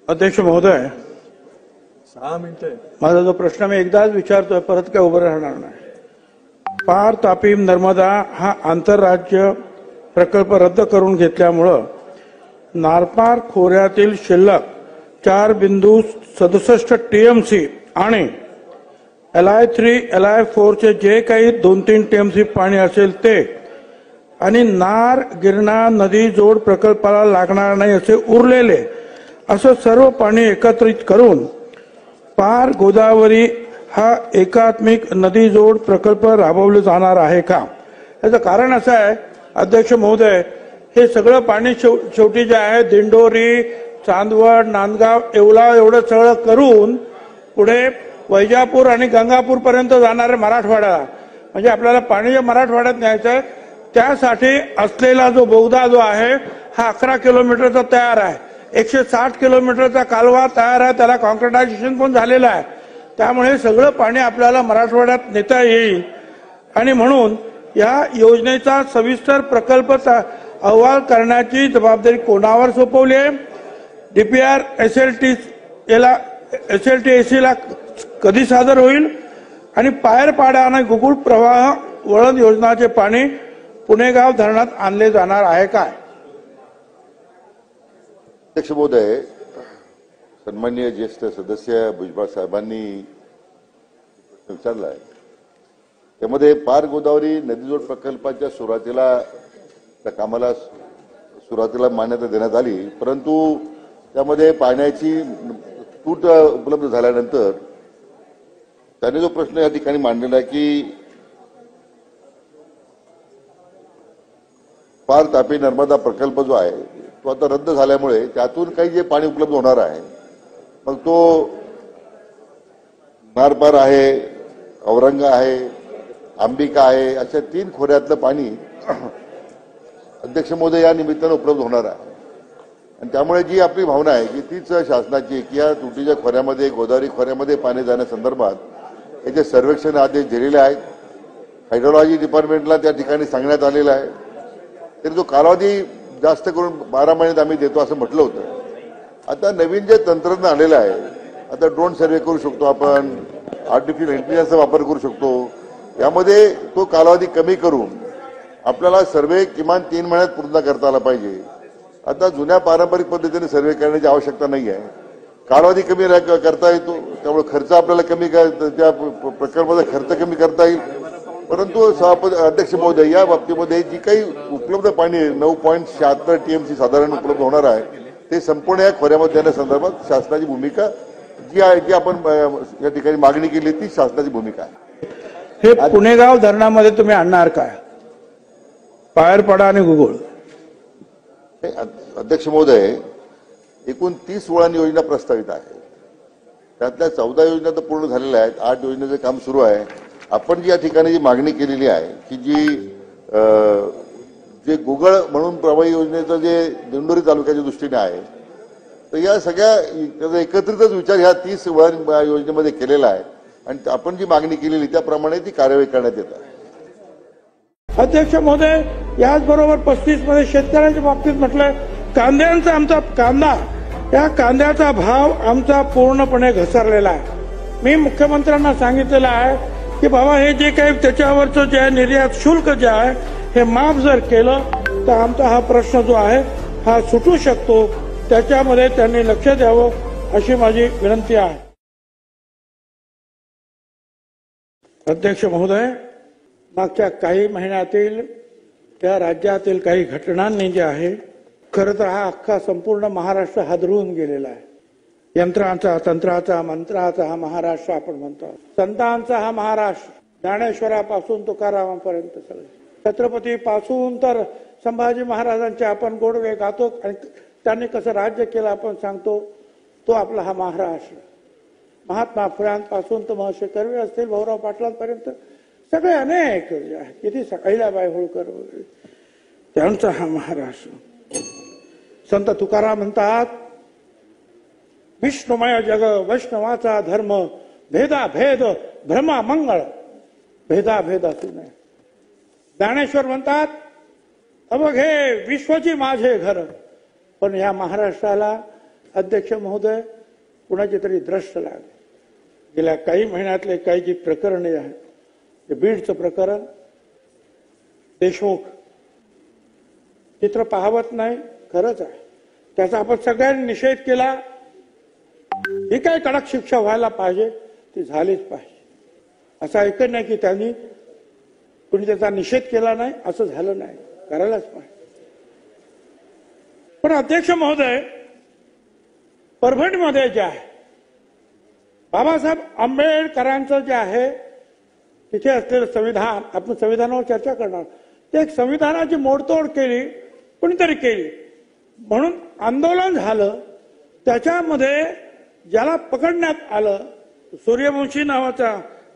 अध्यक्ष महोदय, 6 मिनिटे माझा जो प्रश्न मी एकदाच विचारतोय, परत काय उभं राहणार नाही। पार तापी नर्मदा हा आंतरराज्य प्रकल्प रद्द करून घेतल्यामुळं नारपार खोऱ्यातील शिल्लक 4.67 टीएमसी आणि LI3 LI4 चे जे काही 2-3 टीएमसी पाणी असेल ते आणि नार गिरणा नदी जोड प्रकल्पाला लागणार नाही असे उरलेले असं सर्व पाणी एकत्रित करून पार गोदावरी हा एकात्मिक नदी जोड प्रकल्प राबवले जाणार आहे का? याचं कारण असं आहे अध्यक्ष महोदय, हे सगळं पाणी शेवटी जे आहे दिंडोरी, चांदवड, नांदगाव, येवला एवढं सगळं करून पुढे वैजापूर आणि गंगापूर पर्यंत जाणारे मराठवाड्याला, म्हणजे आपल्याला पाणी जे मराठवाड्यात न्यायचं आहे त्यासाठी असलेला जो बोगदा जो आहे हा 11 किलोमीटरचा तयार आहे। 160 किलोमीटरचा कालवा तयार आहे, त्याला कॉन्क्रिटायझेशन पण झालेलं आहे। त्यामुळे सगळं पाणी आपल्याला मराठवाड्यात नेता येईल आणि म्हणून या योजनेचा सविस्तर प्रकल्प अहवाल करण्याची जबाबदारी कोणावर सोपवली आहे? डीपीआर SLTAC ला कधी सादर होईल आणि पायरपाडा आणि गुगुळ प्रवाह वळण योजनाचे पाणी पुणेगाव धरणात आणले जाणार आहे काय? अध्यक्ष महोदय, सन्माननीय ज्येष्ठ सदस्य भुजबळ साहेबांनी प्रश्न विचारला आहे। त्यामध्ये पार गोदावरी नदीजोड प्रकल्पाच्या सुरुवातीला त्या कामाला सुरुवातीला मान्यता देण्यात आली, परंतु त्यामध्ये पाण्याची तूट उपलब्ध झाल्यानंतर त्याने जो प्रश्न या ठिकाणी मांडलेला आहे की पार तापी नर्मदा प्रकल्प जो आहे तो आता रद्द झाल्यामुळे त्यातून काही जे पाणी उपलब्ध होणार आहे, मग तो नारपार आहे, औरंगा आहे, अंबिका आहे, अशा 3 खोऱ्यातलं पाणी अध्यक्ष महोदय या निमित्तानं उपलब्ध होणार आहे। आणि त्यामुळे जी आपली भावना आहे की तीच शासनाची की या तुटीच्या खोऱ्यामध्ये, गोदावरी खोऱ्यामध्ये पाणी जाण्यासंदर्भात याचे सर्वेक्षण आदेश दिलेले आहेत। हायड्रोलॉजी डिपार्टमेंटला त्या ठिकाणी सांगण्यात आलेलं आहे। तरी तो कालावधी जास्त करून 12 महिन्यात आम्ही देतो असं म्हटलं होतं। आता नवीन जे तंत्रज्ञान आलेलं आहे, आता ड्रोन सर्वे करू शकतो आपण, आर्टिफिशियल इंटेलिजन्सचा वापर करू शकतो, यामध्ये तो कालावधी कमी करून आपल्याला सर्वे किमान 3 महिन्यात पूर्ण करता आला पाहिजे। आता जुन्या पारंपरिक पद्धतीने सर्वे करण्याची आवश्यकता नाही आहे, कालावधी कमी करता येतो, त्यामुळे खर्च आपल्याला कमी त्या प्रकल्पाचा खर्च कमी करता येईल। परंतु अध्यक्ष महोदय, या बाबतीमध्ये जी काही उपलब्ध पाणी 9.76 टीएमसी साधारण उपलब्ध होणार आहे ते संपूर्ण या खोऱ्यामध्ये देण्यासंदर्भात शासनाची भूमिका जी आहे, जी आपण या ठिकाणी मागणी केली ती शासनाची भूमिका आहे। हे पुणेगाव धरणामध्ये तुम्ही आणणार काय? पायरपाडा आणि गुगुळ? अध्यक्ष महोदय, एकूण 30 वळण योजना प्रस्तावित आहे, त्यातल्या 14 योजना तर पूर्ण झालेल्या आहेत, 8 योजनेचं काम सुरू आहे। आपण जी या ठिकाणी जी मागणी केलेली आहे की जे गुगळ म्हणून प्रवाही योजनेचं जे दिंडोरी तालुक्याच्या दृष्टीने आहे, तर या सगळ्या त्याचा एकत्रितच विचार ह्या 30 वळण योजनेमध्ये केलेला आहे आणि आपण जी मागणी केलेली त्याप्रमाणे ती कार्यवाही करण्यात येत आहे। अध्यक्ष महोदय, याचबरोबर 35 मध्ये शेतकऱ्यांच्या बाबतीत म्हटलंय कांद्यांचा आमचा या कांद्याचा भाव आमचा पूर्णपणे घसरलेला आहे। मी मुख्यमंत्र्यांना सांगितलेलं आहे की बाबा हे जे काही त्याच्यावरचं जे निर्यात शुल्क जे आहे हे माफ जर केलं तर आमचा हा प्रश्न जो आहे हा सुटू शकतो, त्याच्यामध्ये त्यांनी लक्ष द्यावं अशी माझी विनंती आहे। अध्यक्ष महोदय, मागच्या काही महिन्यातील त्या राज्यातील काही घटनांनी जे आहे, खरं तर हा अख्खा संपूर्ण महाराष्ट्र हादरवून गेलेला आहे। यंत्रांचा, तंत्राचा, मंत्राचा हा महाराष्ट्र आपण म्हणतो, संतांचा हा महाराष्ट्र, ज्ञानेश्वरापासून तुकारामापर्यंत सगळे, छत्रपती पासून तर संभाजी महाराजांचे आपण गोडवे गातो आणि त्यांनी कसं राज्य केलं आपण सांगतो, तो आपला हा महाराष्ट्र। महात्मा फुल्यांपासून तर महर्षी कर्वे असतील, भाऊराव पाटलांपर्यंत सगळे अनेक किती अहिल्याबाई होळकर वगैरे, त्यांचा हा महाराष्ट्र। संत तुकाराम म्हणतात, विष्णुमय जग वैष्णवाचा धर्म, भेदाभेद भ्रमा मंगळ, भेदाभेद असू नये। ज्ञानेश्वर म्हणतात, अवघे विश्वची माझे घर, पण या महाराष्ट्राला अध्यक्ष महोदय कुणाची तरी द्रष्ट लागले. गेल्या काही महिन्यातले काही जी प्रकरणे आहेत, ते बीडचं प्रकरण, देशमुख चित्र पाहावत नाही, खरंच आहे, त्याचा आपण सगळ्यांनी निषेध केला. ही काही कडक शिक्षा व्हायला पाहिजे, ती झालीच पाहिजे. असं ऐकत नाही की त्यांनी कुणी त्याचा निषेध केला नाही, असं झालं नाही, करायलाच पाहिजे. पण अध्यक्ष महोदय, परभणीमध्ये जे आहे बाबासाहेब आंबेडकरांचं जे आहे तिथे असलेलं संविधान, आपण संविधानावर चर्चा करणार, ते एक संविधानाची मोडतोड केली, कुणीतरी केली म्हणून आंदोलन झालं. त्याच्यामध्ये ज्याला पकडण्यात आलं, सूर्यवंशी नावाचा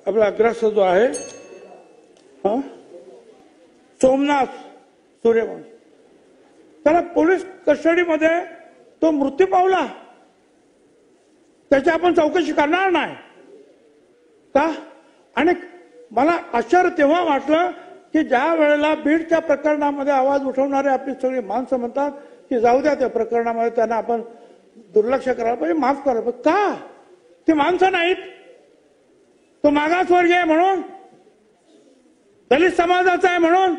आपला ग्रस्त जो आहे सोमनाथ सूर्यवंशी, त्याला पोलीस कस्टडीमध्ये तो मृत्यू पावला. त्याची आपण चौकशी करणार नाही का? आणि मला आश्चर्य तेव्हा वाटलं की ज्या वेळेला बीडच्या प्रकरणामध्ये आवाज उठवणारे आपली सगळी माणसं म्हणतात की जाऊ द्या, त्या प्रकरणामध्ये त्यांना आपण दुर्लक्ष करायला पाहिजे, माफ करायला पाहिजे. का? ती माणसं नाहीत, तो मागासवर्गीय आहे म्हणून, दलित समाजाचा आहे म्हणून,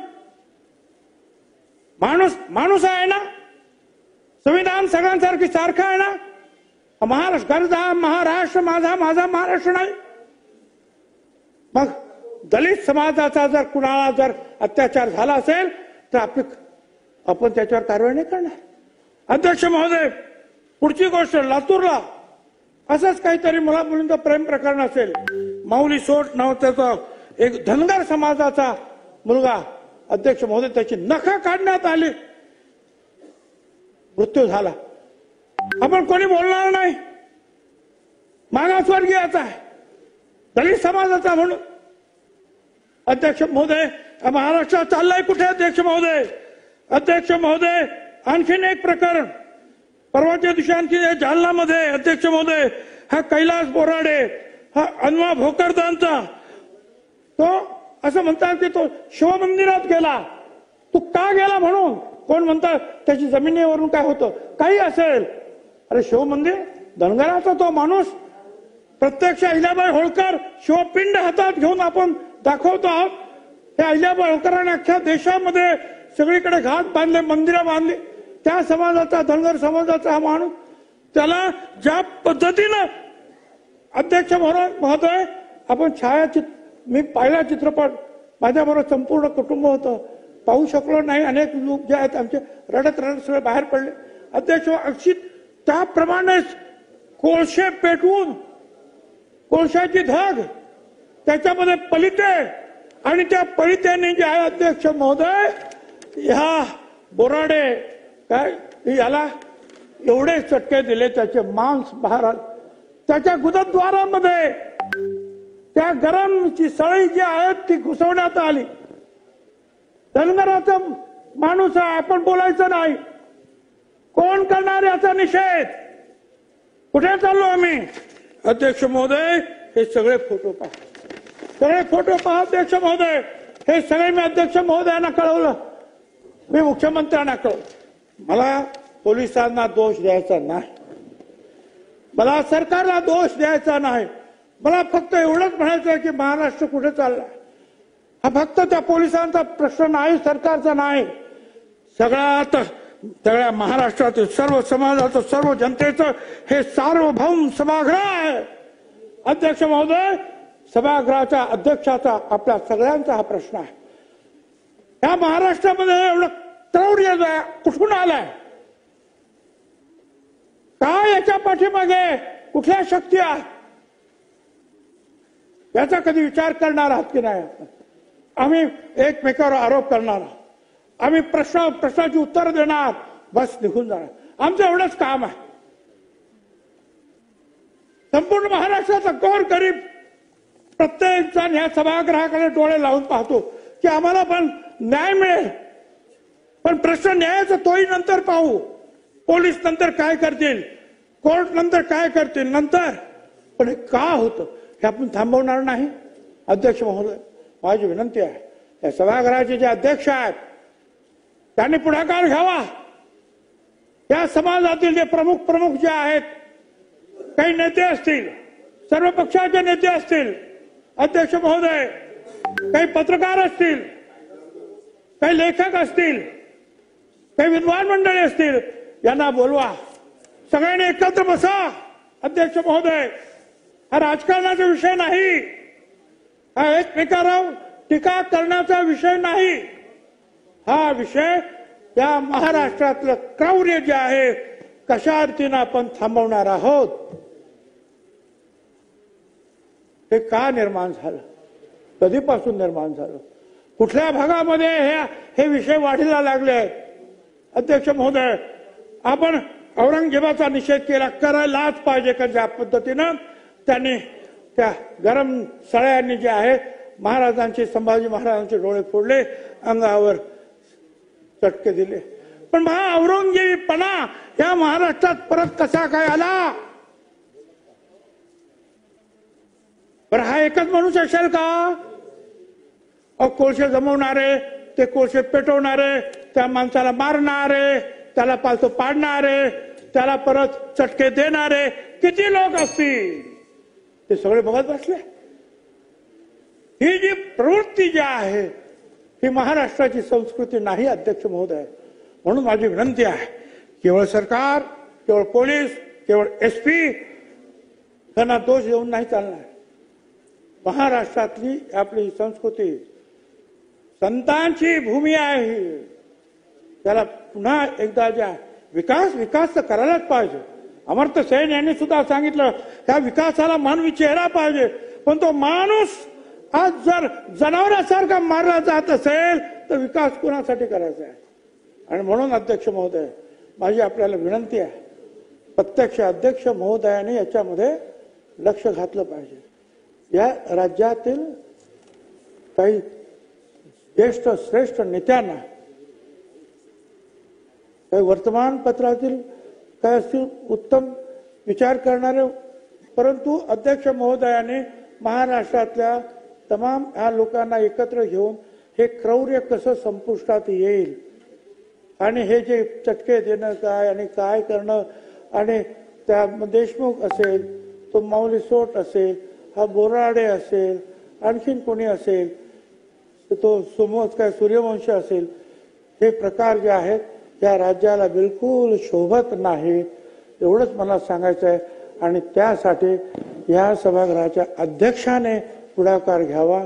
माणूस आहे ना, संविधान सगळ्यांसारखी सारखं आहे ना. महाराष्ट्र माझा, माझा महाराष्ट्र नाही. मग दलित समाजाचा जर कुणाला जर अत्याचार झाला असेल तर आपण त्याच्यावर कारवाई नाही करणार. अध्यक्ष महोदय, पुढची गोष्ट, लातूरला असंच काहीतरी मुला मुलींचं प्रेम प्रकरण असेल. माऊली सोट नावाचा एक धनगर समाजाचा मुलगा, अध्यक्ष महोदय, त्याची नखं काढण्यात आली, मृत्यू झाला. आपण कोणी बोलणार नाही, मागासवर्गीयाचा आहे, दलित समाजाचा म्हणून. अध्यक्ष महोदय, महाराष्ट्रात चाललाय कुठे? अध्यक्ष महोदय, अध्यक्ष महोदय, आणखीन एक प्रकरण परवाच्या दिवशी आणखी जालनामध्ये, अध्यक्ष महोदय, हा कैलास बोराडे, हा अनवा भोकरदांचा, तो असं म्हणतात की तो शिवमंदिरात गेला. तू का गेला म्हणून कोण म्हणतात त्याची जमिनीवरून काय होतं, काही असेल. अरे शिवमंदिर, धनगराचा तो माणूस, प्रत्यक्ष अहिल्याबाई होळकर शिवपिंड हातात घेऊन आपण दाखवतो आहोत. त्या अहिल्याबाई होळकरांनी अख्ख्या देशामध्ये सगळीकडे घाट बांधले, मंदिरं बांधली. त्या समाजाचा, धनगर समाजाचा हा माणूस, त्याला ज्या पद्धतीनं, अध्यक्ष महोदय, आपण मी पाहिला चित्रपट, माझ्याबरोबर संपूर्ण कुटुंब होतं, पाहू शकलो नाही. अनेक लोक जे आहेत आमचे रडत सगळे बाहेर पडले. अध्यक्ष, अक्षित त्याप्रमाणेच कोळशे पेटवून, कोळशाची धग, त्याच्यामध्ये पलिते, आणि त्या पलित्याने जे आहे अध्यक्ष महोदय, ह्या बोराडे काय याला एवढे चटके दिले, त्याचे मांस बाहेर आले. त्याच्या गुदद्वारामध्ये त्या गरमची सळी जी आहे ती घुसवण्यात आली. धनगराचा माणूस आहे, आपण बोलायचं नाही. कोण करणार याचा निषेध? कुठे चाललो आम्ही? अध्यक्ष महोदय, हे सगळे फोटो पहा, सगळे फोटो पहा. अध्यक्ष महोदय, हे सगळे मी अध्यक्ष महोदयांना कळवलं, मी मुख्यमंत्र्यांना कळवलं. मला पोलिसांना दोष द्यायचा नाही, मला सरकारला दोष द्यायचा नाही. मला फक्त एवढंच म्हणायचं आहे की महाराष्ट्र कुठे चाललाय हा फक्त त्या पोलिसांचा प्रश्न नाही, सरकारचा नाही. सगळ्या महाराष्ट्रातील सर्व समाजाचं, सर्व जनतेचं हे सार्वभौम सभागृह आहे. अध्यक्ष महोदय, सभागृहाच्या अध्यक्षाचा आपल्या सगळ्यांचा हा प्रश्न आहे. या महाराष्ट्रामध्ये एवढं क्रौर्य कुठून आलाय? काय याच्या पाठीमागे कुठल्या शक्ती आहेत? याचा कधी विचार करणार आहात की नाही? आम्ही एकमेकावर आरोप करणार आहोत, आम्ही प्रश्नाची उत्तर देणार, बस निघून जाणार. आमचं एवढंच काम आहे. संपूर्ण महाराष्ट्राचा गोर गरीब प्रत्येक जण या सभागृहाकडे डोळे लावून पाहतो की आम्हाला पण न्याय मिळेल. पण प्रश्न न्यायाचा तोही नंतर पाहू. पोलीस नंतर काय करतील, कोर्ट नंतर काय करतील नंतर, पण हे का होतं हे आपण थांबवणार नाही. अध्यक्ष महोदय, माझी विनंती आहे, या सभागृहाचे जे अध्यक्ष आहेत त्यांनी पुढाकार घ्यावा. या समाजातील जे प्रमुख जे आहेत, काही नेते असतील, सर्व पक्षाचे नेते असतील, अध्यक्ष महोदय, काही पत्रकार असतील, काही लेखक असतील, काही विद्वान मंडळी असतील, यांना बोलवा, सगळ्यांनी एकत्र बसा. अध्यक्ष महोदय, हा राजकारणाचा विषय नाही, हा एकमेकांवर टीका करण्याचा विषय नाही. हा विषय या महाराष्ट्रातलं क्रौर्य जे आहे, कशा रीतीनं आपण थांबवणार आहोत, हे का निर्माण झालं, कधीपासून निर्माण झालं, कुठल्या भागामध्ये हे विषय वाढीला लागले आहेत. अध्यक्ष महोदय, आपण औरंगजेबाचा निषेध केला, करायलाच पाहिजे, का ज्या पद्धतीनं त्यांनी त्या गरम सळ्यांनी जे आहे महाराजांचे, संभाजी महाराजांचे डोळे फोडले, अंगावर चटके दिले. पण हा औरंगजेबीपणा या महाराष्ट्रात परत कसा काय आला? बरं, हा एकच माणूस असेल का? कोळसे जमवणारे, ते कोळसे पेटवणारे, त्या माणसाला मारणारे, त्याला पालतो पाडणारे, त्याला परत चटके देणारे किती लोक असतील, ते सगळे बघत बसले. ही जी प्रवृत्ती जी आहे, ही महाराष्ट्राची संस्कृती नाही अध्यक्ष महोदय. म्हणून माझी विनंती आहे, केवळ सरकार, केवळ पोलीस, केवळ एसपी यांना दोष देऊन नाही चालणार. महाराष्ट्रातली आपली संस्कृती संतांची भूमी आहे, त्याला पुन्हा एकदा ज्या विकास तर करायलाच पाहिजे. अमर्त्य सेन यांनी सुद्धा सांगितलं, त्या विकासाला मानवी चेहरा पाहिजे. पण तो माणूस आज जर जनावरासारखा मारला जात असेल तर विकास कोणासाठी करायचा आहे? आणि म्हणून अध्यक्ष महोदय, माझी आपल्याला विनंती आहे, प्रत्यक्ष अध्यक्ष महोदयाने याच्यामध्ये लक्ष घातलं पाहिजे. या राज्यातील काही ज्येष्ठ श्रेष्ठ नेत्यांना, काही वर्तमानपत्रातील काय असतील उत्तम विचार करणारे, परंतु अध्यक्ष महोदयाने महाराष्ट्रातल्या तमाम ह्या लोकांना एकत्र घेऊन हे क्रौर्य कसं संपुष्टात येईल आणि हे जे चटके देणं काय आणि काय करणं, आणि त्या देशमुख असेल, तो माऊली सोट असेल, हा बोराडे असेल, आणखीन कोणी असेल, तो सुमोज काय सूर्यवंशी असेल, हे प्रकार जे आहेत या राज्याला बिलकुल शोभत नाही, एवढंच मला सांगायचं आहे. आणि त्यासाठी या सभागृहाच्या अध्यक्षाने पुढाकार घ्यावा.